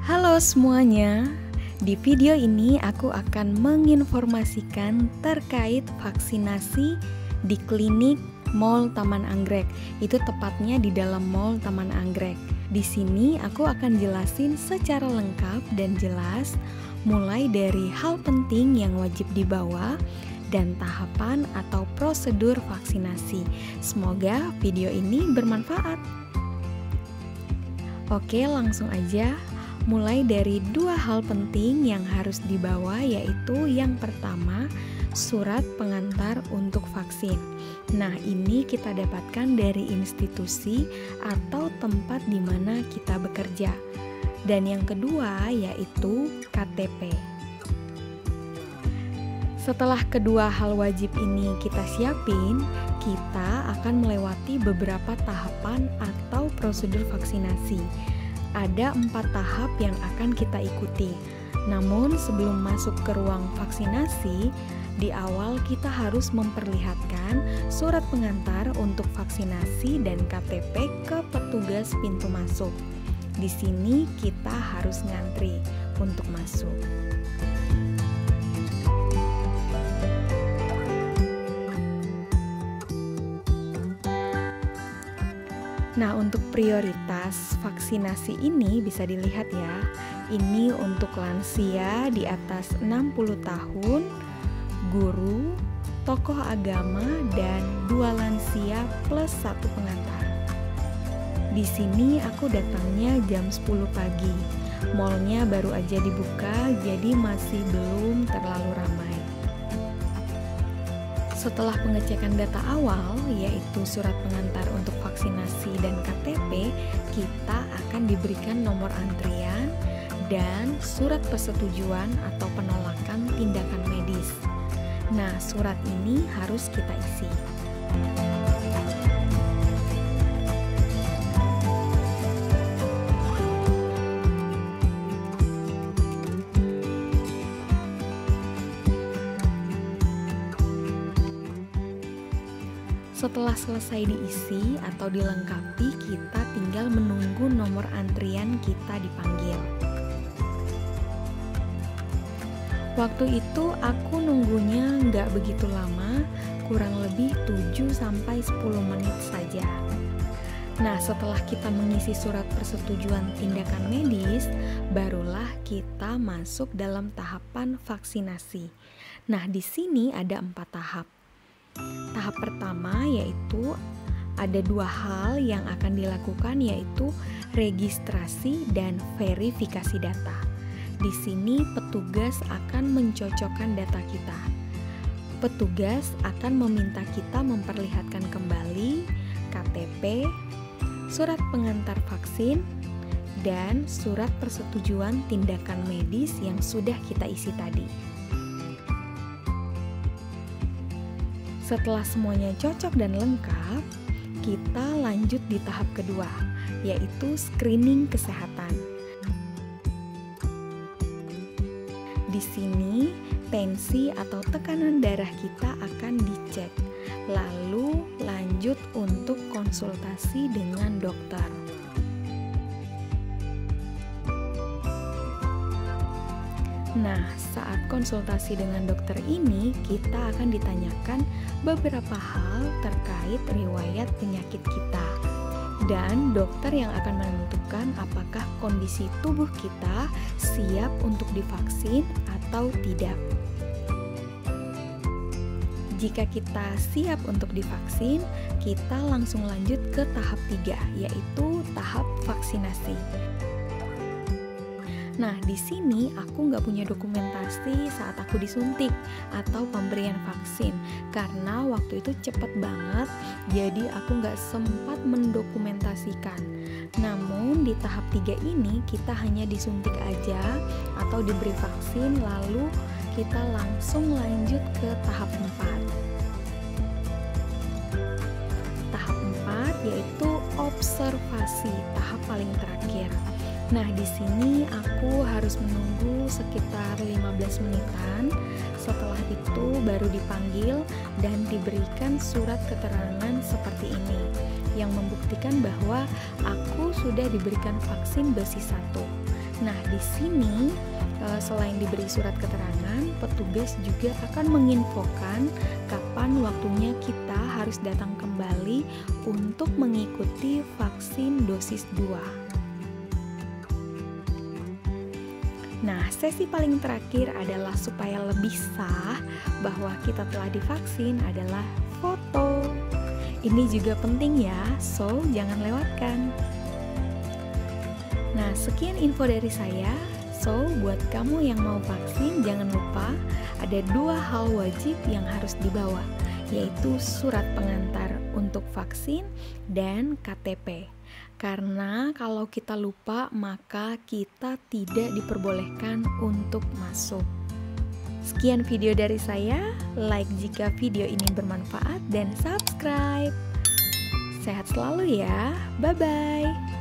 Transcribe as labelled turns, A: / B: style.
A: Halo semuanya, di video ini aku akan menginformasikan terkait vaksinasi di klinik Mall Taman Anggrek. Itu tepatnya di dalam Mall Taman Anggrek. Di sini aku akan jelasin secara lengkap dan jelas, mulai dari hal penting yang wajib dibawa dan tahapan atau prosedur vaksinasi. Semoga video ini bermanfaat. Oke, langsung aja. Mulai dari dua hal penting yang harus dibawa, yaitu yang pertama, surat pengantar untuk vaksin. Nah, ini kita dapatkan dari institusi atau tempat di mana kita bekerja. Dan yang kedua yaitu KTP. Setelah kedua hal wajib ini kita siapin, kita akan melewati beberapa tahapan atau prosedur vaksinasi. Ada 4 tahap yang akan kita ikuti. Namun sebelum masuk ke ruang vaksinasi, di awal kita harus memperlihatkan surat pengantar untuk vaksinasi dan KTP ke petugas pintu masuk. Di sini kita harus ngantri untuk masuk. Nah, untuk prioritas vaksinasi ini bisa dilihat ya. Ini untuk lansia di atas 60 tahun, guru, tokoh agama, dan 2 lansia plus 1 pengantar. Di sini aku datangnya jam 10 pagi. Mallnya baru aja dibuka, jadi masih belum terlalu ramai. Setelah pengecekan data awal, yaitu surat pengantar untuk vaksinasi dan KTP, kita akan diberikan nomor antrian dan surat persetujuan atau penolakan tindakan medis. Nah, surat ini harus kita isi. Setelah selesai diisi atau dilengkapi, kita tinggal menunggu nomor antrian kita dipanggil. Waktu itu aku nunggunya nggak begitu lama, kurang lebih 7-10 menit saja. Nah, setelah kita mengisi surat persetujuan tindakan medis, barulah kita masuk dalam tahapan vaksinasi. Nah, di sini ada 4 tahap. Tahap pertama yaitu ada 2 hal yang akan dilakukan, yaitu registrasi dan verifikasi data. Di sini petugas akan mencocokkan data kita. Petugas akan meminta kita memperlihatkan kembali KTP, surat pengantar vaksin, dan surat persetujuan tindakan medis yang sudah kita isi tadi. Setelah semuanya cocok dan lengkap, kita lanjut di tahap kedua, yaitu screening kesehatan. Di sini, tensi atau tekanan darah kita akan dicek, lalu lanjut untuk konsultasi dengan dokter. Nah, saat konsultasi dengan dokter ini, kita akan ditanyakan beberapa hal terkait riwayat penyakit kita. Dan dokter yang akan menentukan apakah kondisi tubuh kita siap untuk divaksin atau tidak. Jika kita siap untuk divaksin, kita langsung lanjut ke tahap 3, yaitu tahap vaksinasi. Nah, di sini aku nggak punya dokumentasi saat aku disuntik atau pemberian vaksin karena waktu itu cepet banget, jadi aku nggak sempat mendokumentasikan. Namun di tahap 3 ini kita hanya disuntik aja atau diberi vaksin, lalu kita langsung lanjut ke tahap 4. Tahap 4 yaitu observasi, tahap paling terakhir. Nah, di sini aku harus menunggu sekitar 15 menitan. Setelah itu baru dipanggil dan diberikan surat keterangan seperti ini. yang membuktikan bahwa aku sudah diberikan vaksin dosis 1. Nah, di sini selain diberi surat keterangan, petugas juga akan menginfokan kapan waktunya kita harus datang kembali untuk mengikuti vaksin dosis 2. Nah, sesi paling terakhir adalah supaya lebih sah bahwa kita telah divaksin adalah foto. Ini juga penting ya, so jangan lewatkan. Nah, sekian info dari saya. So, buat kamu yang mau vaksin, jangan lupa ada 2 hal wajib yang harus dibawa, yaitu surat pengantar untuk vaksin dan KTP. Karena kalau kita lupa, maka kita tidak diperbolehkan untuk masuk. Sekian video dari saya, like jika video ini bermanfaat dan subscribe. Sehat selalu ya, bye-bye.